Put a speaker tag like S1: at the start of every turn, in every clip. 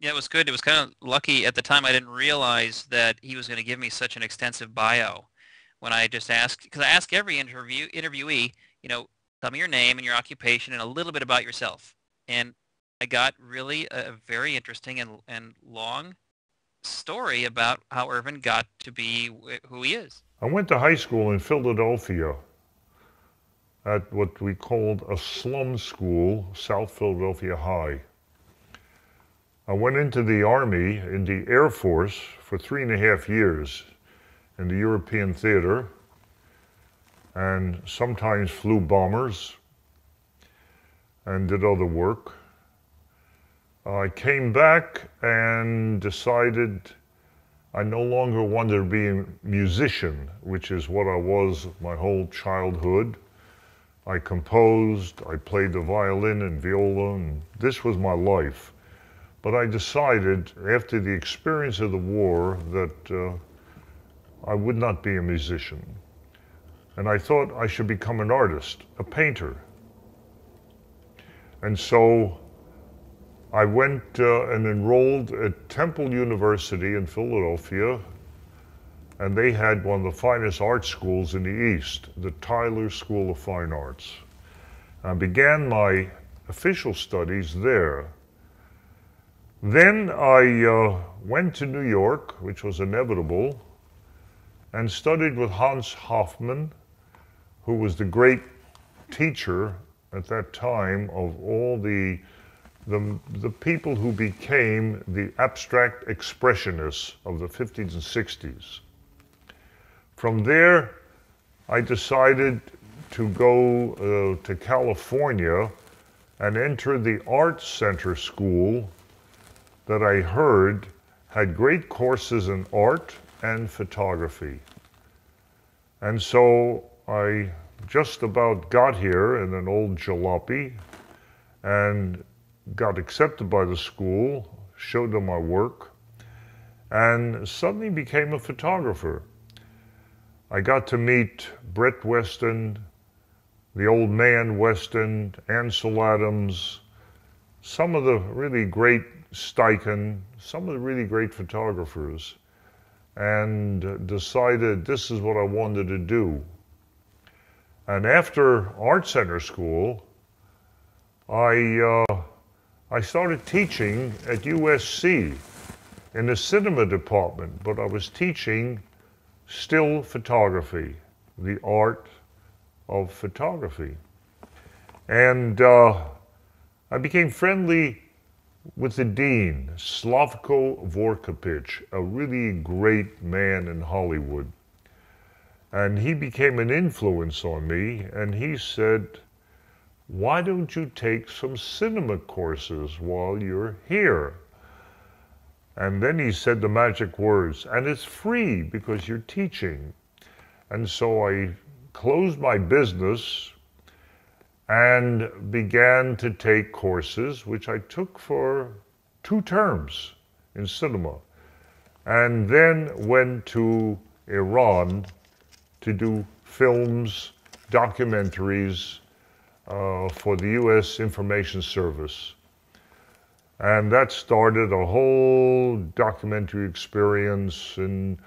S1: Yeah, it was good. It was kind of lucky at the time. I didn't realize that he was going to give me such an extensive bio when I just asked, because I ask every interviewee, you know, tell me your name and your occupation and a little bit about yourself. And I got really a very interesting and long story about how Irvin got to be who he is.
S2: I went to high school in Philadelphia at what we called a slum school, South Philadelphia High. I went into the Army, in the Air Force, for 3.5 years in the European theater, and sometimes flew bombers and did other work. I came back and decided I no longer wanted to be a musician, which is what I was my whole childhood. I composed, I played the violin and viola, and this was my life. But I decided, after the experience of the war, that I would not be a musician. And I thought I should become an artist, a painter. And so I went and enrolled at Temple University in Philadelphia, and they had one of the finest art schools in the East, the Tyler School of Fine Arts. I began my official studies there. Then I went to New York, which was inevitable, and studied with Hans Hofmann, who was the great teacher at that time of all the people who became the abstract expressionists of the 50s and 60s. From there, I decided to go to California and enter the Art Center School that I heard had great courses in art and photography. And so I just about got here in an old jalopy and got accepted by the school, showed them my work, and suddenly became a photographer. I got to meet Brett Weston, the old man Weston, Ansel Adams, some of the really great Steichen, some of the really great photographers, and decided this is what I wanted to do. And after Art Center School, I started teaching at USC in the cinema department, but I was teaching still photography, the art of photography. And I became friendly with the dean, Slavko Vorkapich, a really great man in Hollywood. And he became an influence on me, and he said, why don't you take some cinema courses while you're here? And then he said the magic words, and it's free because you're teaching. And so I closed my business and began to take courses, which I took for 2 terms in cinema, and then went to Iran to do films, documentaries for the U.S. Information Service. And that started a whole documentary experience in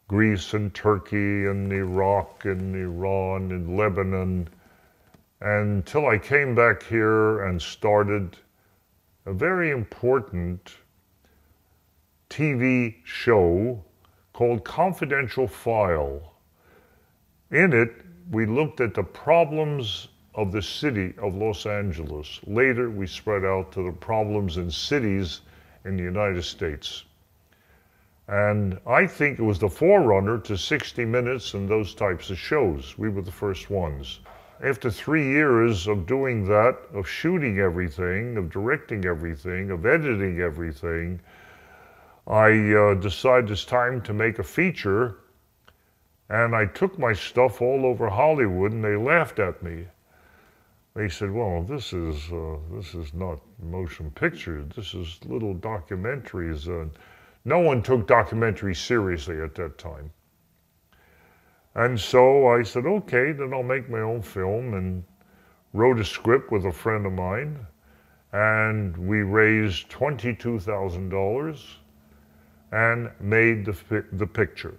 S2: Greece and Turkey and Iraq and Iran and Lebanon, until I came back here and started a very important TV show called Confidential File. In it, we looked at the problems of the city of Los Angeles. Later, we spread out to the problems in cities in the United States. And I think it was the forerunner to 60 Minutes and those types of shows. We were the first ones. After 3 years of doing that, of shooting everything, of directing everything, of editing everything, I decided it's time to make a feature. And I took my stuff all over Hollywood, and they laughed at me. They said, well, this is not motion pictures, this is little documentaries. No one took documentaries seriously at that time. And so I said, okay, then I'll make my own film, and wrote a script with a friend of mine. and we raised $22,000 and made the picture.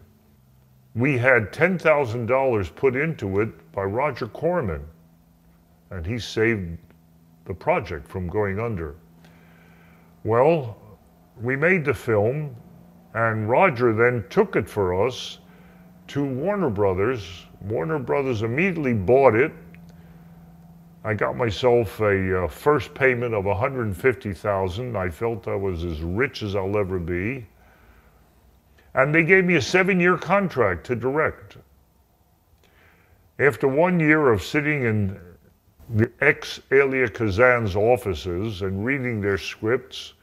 S2: We had $10,000 put into it by Roger Corman, and he saved the project from going under. Well, we made the film, and Roger then took it for us to Warner Brothers. Warner Brothers immediately bought it. I got myself a first payment of $150,000. I felt I was as rich as I'll ever be. And they gave me a 7-year contract to direct. After 1 year of sitting in the ex-Elia Kazan's offices and reading their scripts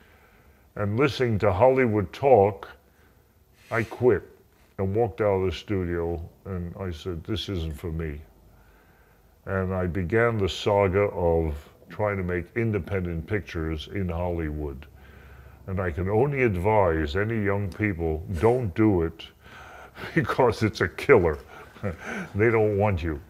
S2: and listening to Hollywood talk, I quit and walked out of the studio, and I said, this isn't for me. And I began the saga of trying to make independent pictures in Hollywood. And I can only advise any young people, don't do it because it's a killer. They don't want you.